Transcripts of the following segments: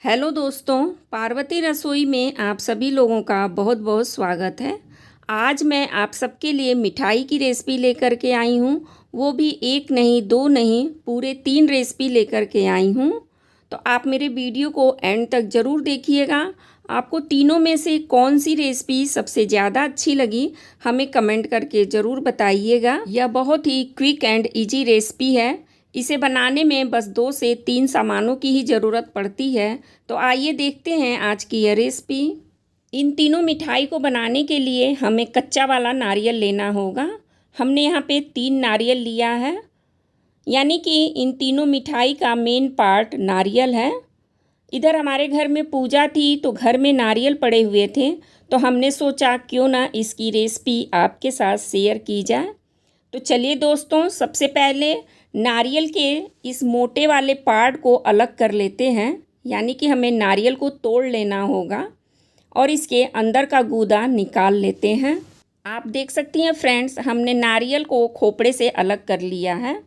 Hello दोस्तों, पार्वती रसोई में आप सभी लोगों का बहुत बहुत स्वागत है। आज मैं आप सबके लिए मिठाई की रेसिपी लेकर के आई हूँ। वो भी एक नहीं, दो नहीं, पूरे 3 रेसिपी लेकर के आई हूँ। तो आप मेरे वीडियो को एंड तक ज़रूर देखिएगा। आपको तीनों में से कौन सी रेसिपी सबसे ज़्यादा अच्छी लगी हमें कमेंट करके ज़रूर बताइएगा। यह बहुत ही क्विक एंड ईजी रेसिपी है। इसे बनाने में बस 2 से 3 सामानों की ही ज़रूरत पड़ती है। तो आइए देखते हैं आज की यह रेसिपी। इन तीनों मिठाई को बनाने के लिए हमें कच्चा वाला नारियल लेना होगा। हमने यहाँ पे 3 नारियल लिया है, यानी कि इन तीनों मिठाई का मेन पार्ट नारियल है। इधर हमारे घर में पूजा थी तो घर में नारियल पड़े हुए थे, तो हमने सोचा क्यों ना इसकी रेसिपी आपके साथ शेयर की जाए। तो चलिए दोस्तों, सबसे पहले नारियल के इस मोटे वाले पार्ट को अलग कर लेते हैं, यानी कि हमें नारियल को तोड़ लेना होगा और इसके अंदर का गूदा निकाल लेते हैं। आप देख सकती हैं फ्रेंड्स, हमने नारियल को खोपड़े से अलग कर लिया है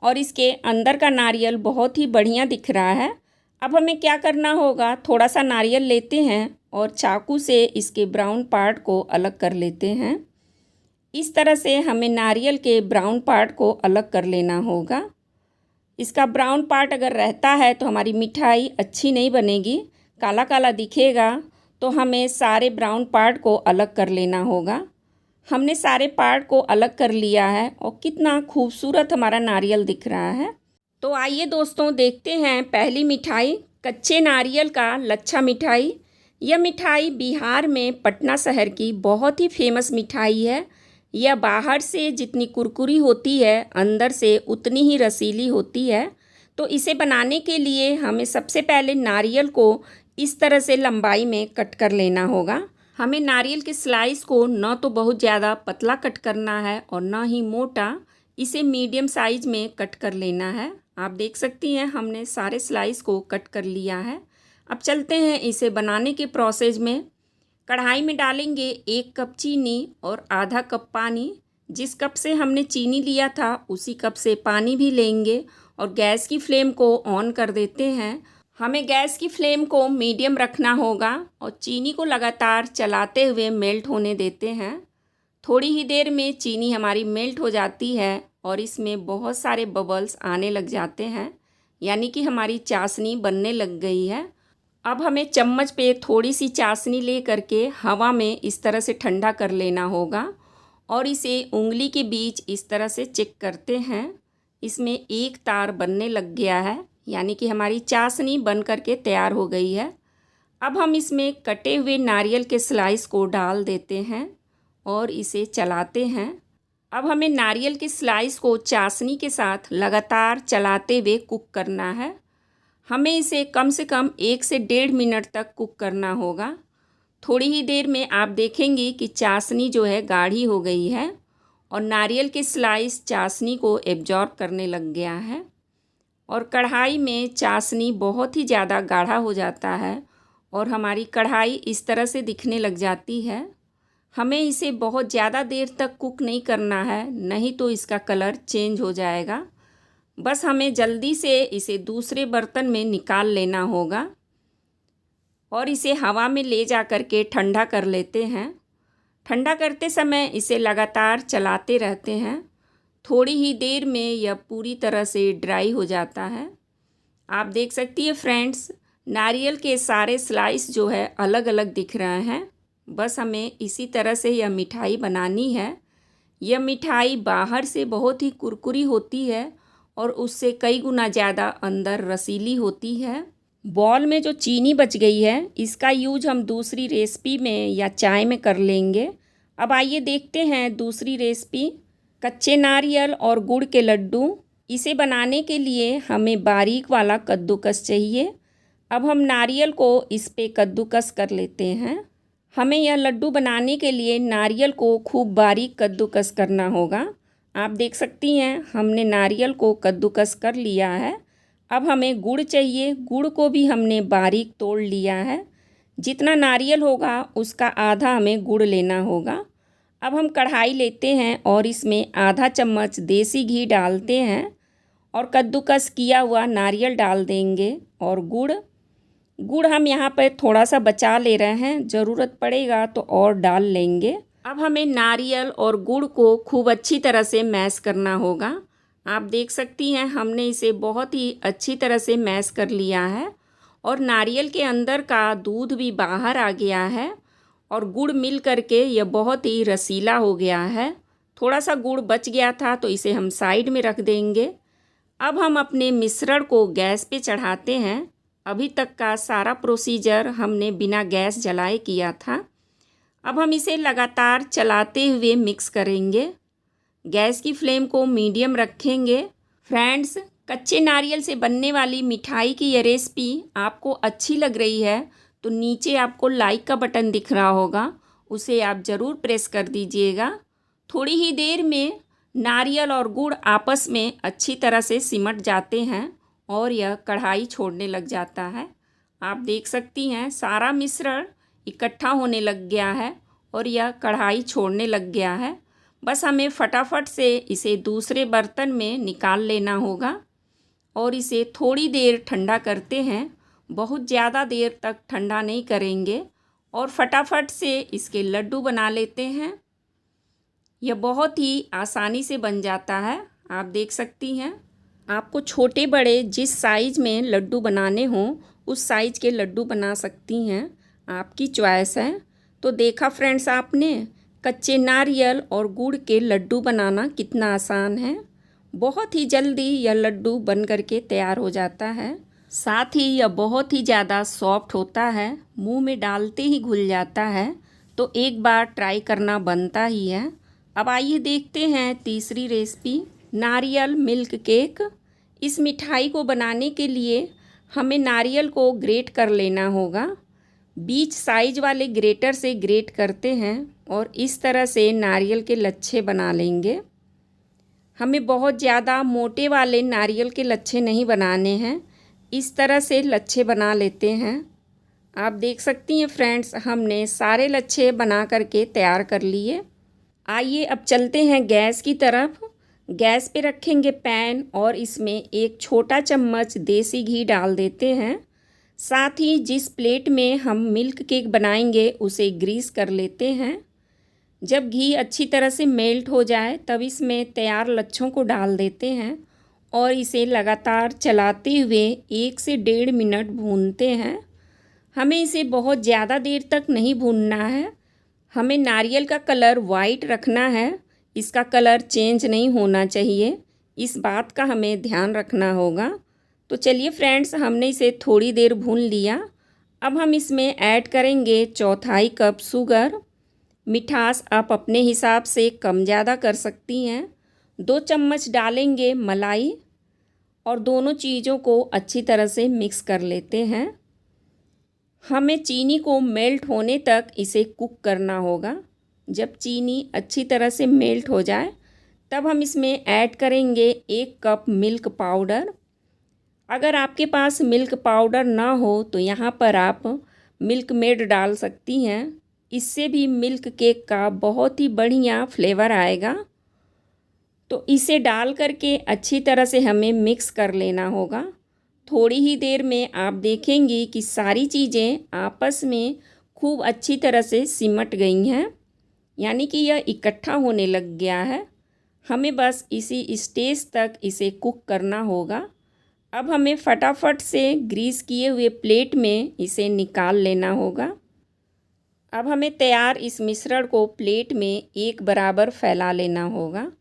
और इसके अंदर का नारियल बहुत ही बढ़िया दिख रहा है। अब हमें क्या करना होगा, थोड़ा सा नारियल लेते हैं और चाकू से इसके ब्राउन पार्ट को अलग कर लेते हैं। इस तरह से हमें नारियल के ब्राउन पार्ट को अलग कर लेना होगा। इसका ब्राउन पार्ट अगर रहता है तो हमारी मिठाई अच्छी नहीं बनेगी, काला काला दिखेगा। तो हमें सारे ब्राउन पार्ट को अलग कर लेना होगा। हमने सारे पार्ट को अलग कर लिया है और कितना खूबसूरत हमारा नारियल दिख रहा है। तो आइए दोस्तों देखते हैं पहली मिठाई, कच्चे नारियल का लच्छा मिठाई। यह मिठाई बिहार में पटना शहर की बहुत ही फेमस मिठाई है। यह बाहर से जितनी कुरकुरी होती है, अंदर से उतनी ही रसीली होती है। तो इसे बनाने के लिए हमें सबसे पहले नारियल को इस तरह से लंबाई में कट कर लेना होगा। हमें नारियल के स्लाइस को न तो बहुत ज़्यादा पतला कट करना है और न ही मोटा, इसे मीडियम साइज में कट कर लेना है। आप देख सकती हैं हमने सारे स्लाइस को कट कर लिया है। अब चलते हैं इसे बनाने के प्रोसेस में। कढ़ाई में डालेंगे 1 कप चीनी और आधा कप पानी। जिस कप से हमने चीनी लिया था उसी कप से पानी भी लेंगे और गैस की फ्लेम को ऑन कर देते हैं। हमें गैस की फ्लेम को मीडियम रखना होगा और चीनी को लगातार चलाते हुए मेल्ट होने देते हैं। थोड़ी ही देर में चीनी हमारी मेल्ट हो जाती है और इसमें बहुत सारे बबल्स आने लग जाते हैं, यानी कि हमारी चाशनी बनने लग गई है। अब हमें चम्मच पे थोड़ी सी चाशनी ले करके हवा में इस तरह से ठंडा कर लेना होगा और इसे उंगली के बीच इस तरह से चेक करते हैं। इसमें एक तार बनने लग गया है, यानी कि हमारी चाशनी बन करके तैयार हो गई है। अब हम इसमें कटे हुए नारियल के स्लाइस को डाल देते हैं और इसे चलाते हैं। अब हमें नारियल के स्लाइस को चाशनी के साथ लगातार चलाते हुए कुक करना है। हमें इसे कम से कम 1 से 1.5 मिनट तक कुक करना होगा। थोड़ी ही देर में आप देखेंगी कि चाशनी जो है गाढ़ी हो गई है और नारियल के स्लाइस चाशनी को एब्जॉर्ब करने लग गया है और कढ़ाई में चाशनी बहुत ही ज़्यादा गाढ़ा हो जाता है और हमारी कढ़ाई इस तरह से दिखने लग जाती है। हमें इसे बहुत ज़्यादा देर तक कुक नहीं करना है, नहीं तो इसका कलर चेंज हो जाएगा। बस हमें जल्दी से इसे दूसरे बर्तन में निकाल लेना होगा और इसे हवा में ले जा कर के ठंडा कर लेते हैं। ठंडा करते समय इसे लगातार चलाते रहते हैं। थोड़ी ही देर में यह पूरी तरह से ड्राई हो जाता है। आप देख सकती है फ्रेंड्स, नारियल के सारे स्लाइस जो है अलग अलग दिख रहे हैं। बस हमें इसी तरह से यह मिठाई बनानी है। यह मिठाई बाहर से बहुत ही कुरकुरी होती है और उससे कई गुना ज़्यादा अंदर रसीली होती है। बॉल में जो चीनी बच गई है इसका यूज हम दूसरी रेसिपी में या चाय में कर लेंगे। अब आइए देखते हैं दूसरी रेसिपी, कच्चे नारियल और गुड़ के लड्डू। इसे बनाने के लिए हमें बारीक वाला कद्दूकस चाहिए। अब हम नारियल को इस पे कद्दूकस कर लेते हैं। हमें यह लड्डू बनाने के लिए नारियल को खूब बारीक कद्दूकस करना होगा। आप देख सकती हैं हमने नारियल को कद्दूकस कर लिया है। अब हमें गुड़ चाहिए। गुड़ को भी हमने बारीक तोड़ लिया है। जितना नारियल होगा उसका आधा हमें गुड़ लेना होगा। अब हम कढ़ाई लेते हैं और इसमें आधा चम्मच देसी घी डालते हैं और कद्दूकस किया हुआ नारियल डाल देंगे और गुड़ गुड़ हम यहाँ पर थोड़ा सा बचा ले रहे हैं, ज़रूरत पड़ेगा तो और डाल लेंगे। अब हमें नारियल और गुड़ को खूब अच्छी तरह से मैश करना होगा। आप देख सकती हैं हमने इसे बहुत ही अच्छी तरह से मैश कर लिया है और नारियल के अंदर का दूध भी बाहर आ गया है और गुड़ मिल करके यह बहुत ही रसीला हो गया है। थोड़ा सा गुड़ बच गया था तो इसे हम साइड में रख देंगे। अब हम अपने मिश्रण को गैस पे चढ़ाते हैं। अभी तक का सारा प्रोसीजर हमने बिना गैस जलाए किया था। अब हम इसे लगातार चलाते हुए मिक्स करेंगे। गैस की फ्लेम को मीडियम रखेंगे। फ्रेंड्स, कच्चे नारियल से बनने वाली मिठाई की यह रेसिपी आपको अच्छी लग रही है तो नीचे आपको लाइक का बटन दिख रहा होगा, उसे आप ज़रूर प्रेस कर दीजिएगा। थोड़ी ही देर में नारियल और गुड़ आपस में अच्छी तरह से सिमट जाते हैं और यह कढ़ाई छोड़ने लग जाता है। आप देख सकती हैं सारा मिश्रण इकट्ठा होने लग गया है और यह कढ़ाई छोड़ने लग गया है। बस हमें फटाफट से इसे दूसरे बर्तन में निकाल लेना होगा और इसे थोड़ी देर ठंडा करते हैं। बहुत ज़्यादा देर तक ठंडा नहीं करेंगे और फटाफट से इसके लड्डू बना लेते हैं। यह बहुत ही आसानी से बन जाता है। आप देख सकती हैं, आपको छोटे बड़े जिस साइज़ में लड्डू बनाने हों उस साइज़ के लड्डू बना सकती हैं, आपकी चॉइस है। तो देखा फ्रेंड्स आपने, कच्चे नारियल और गुड़ के लड्डू बनाना कितना आसान है। बहुत ही जल्दी यह लड्डू बन करके तैयार हो जाता है। साथ ही यह बहुत ही ज़्यादा सॉफ्ट होता है, मुंह में डालते ही घुल जाता है। तो एक बार ट्राई करना बनता ही है। अब आइए देखते हैं तीसरी रेसिपी, नारियल मिल्क केक। इस मिठाई को बनाने के लिए हमें नारियल को ग्रेट कर लेना होगा। बीच साइज वाले ग्रेटर से ग्रेट करते हैं और इस तरह से नारियल के लच्छे बना लेंगे। हमें बहुत ज़्यादा मोटे वाले नारियल के लच्छे नहीं बनाने हैं, इस तरह से लच्छे बना लेते हैं। आप देख सकती हैं फ्रेंड्स, हमने सारे लच्छे बना करके तैयार कर लिए। आइए अब चलते हैं गैस की तरफ। गैस पे रखेंगे पैन और इसमें एक छोटा चम्मच देसी घी डाल देते हैं। साथ ही जिस प्लेट में हम मिल्क केक बनाएंगे उसे ग्रीस कर लेते हैं। जब घी अच्छी तरह से मेल्ट हो जाए तब इसमें तैयार लच्छों को डाल देते हैं और इसे लगातार चलाते हुए 1 से 1.5 मिनट भूनते हैं। हमें इसे बहुत ज़्यादा देर तक नहीं भूनना है। हमें नारियल का कलर वाइट रखना है, इसका कलर चेंज नहीं होना चाहिए, इस बात का हमें ध्यान रखना होगा। तो चलिए फ्रेंड्स, हमने इसे थोड़ी देर भून लिया। अब हम इसमें ऐड करेंगे 1/4 कप शुगर। मिठास आप अपने हिसाब से कम ज़्यादा कर सकती हैं। 2 चम्मच डालेंगे मलाई और दोनों चीज़ों को अच्छी तरह से मिक्स कर लेते हैं। हमें चीनी को मेल्ट होने तक इसे कुक करना होगा। जब चीनी अच्छी तरह से मेल्ट हो जाए तब हम इसमें ऐड करेंगे 1 कप मिल्क पाउडर। अगर आपके पास मिल्क पाउडर ना हो तो यहाँ पर आप मिल्क मेड डाल सकती हैं, इससे भी मिल्क केक का बहुत ही बढ़िया फ्लेवर आएगा। तो इसे डाल करके अच्छी तरह से हमें मिक्स कर लेना होगा। थोड़ी ही देर में आप देखेंगी कि सारी चीज़ें आपस में खूब अच्छी तरह से सिमट गई हैं, यानी कि यह इकट्ठा होने लग गया है। हमें बस इसी स्टेज तक इसे कुक करना होगा। अब हमें फटाफट से ग्रीस किए हुए प्लेट में इसे निकाल लेना होगा। अब हमें तैयार इस मिश्रण को प्लेट में एक बराबर फैला लेना होगा।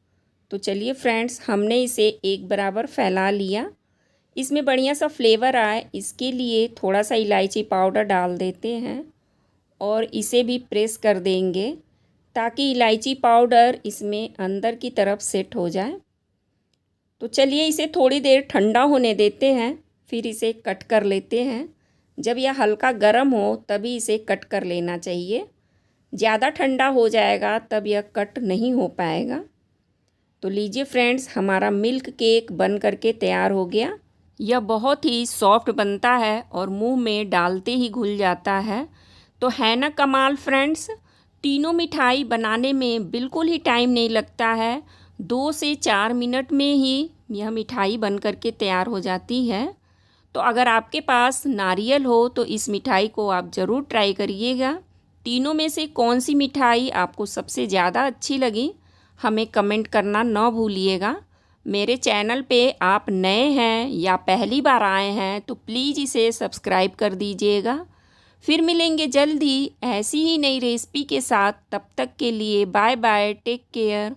तो चलिए फ्रेंड्स, हमने इसे एक बराबर फैला लिया। इसमें बढ़िया सा फ्लेवर आए इसके लिए थोड़ा सा इलायची पाउडर डाल देते हैं और इसे भी प्रेस कर देंगे ताकि इलायची पाउडर इसमें अंदर की तरफ सेट हो जाए। तो चलिए इसे थोड़ी देर ठंडा होने देते हैं, फिर इसे कट कर लेते हैं। जब यह हल्का गर्म हो तभी इसे कट कर लेना चाहिए, ज़्यादा ठंडा हो जाएगा तब यह कट नहीं हो पाएगा। तो लीजिए फ्रेंड्स, हमारा मिल्क केक बन करके तैयार हो गया। यह बहुत ही सॉफ्ट बनता है और मुंह में डालते ही घुल जाता है। तो है ना कमाल फ्रेंड्स, तीनों मिठाई बनाने में बिल्कुल ही टाइम नहीं लगता है। 2 से 4 मिनट में ही यह मिठाई बन करके तैयार हो जाती है। तो अगर आपके पास नारियल हो तो इस मिठाई को आप ज़रूर ट्राई करिएगा। तीनों में से कौन सी मिठाई आपको सबसे ज़्यादा अच्छी लगी हमें कमेंट करना ना भूलिएगा। मेरे चैनल पे आप नए हैं या पहली बार आए हैं तो प्लीज़ इसे सब्सक्राइब कर दीजिएगा। फिर मिलेंगे जल्दी ऐसी ही नई रेसिपी के साथ। तब तक के लिए बाय बाय, टेक केयर।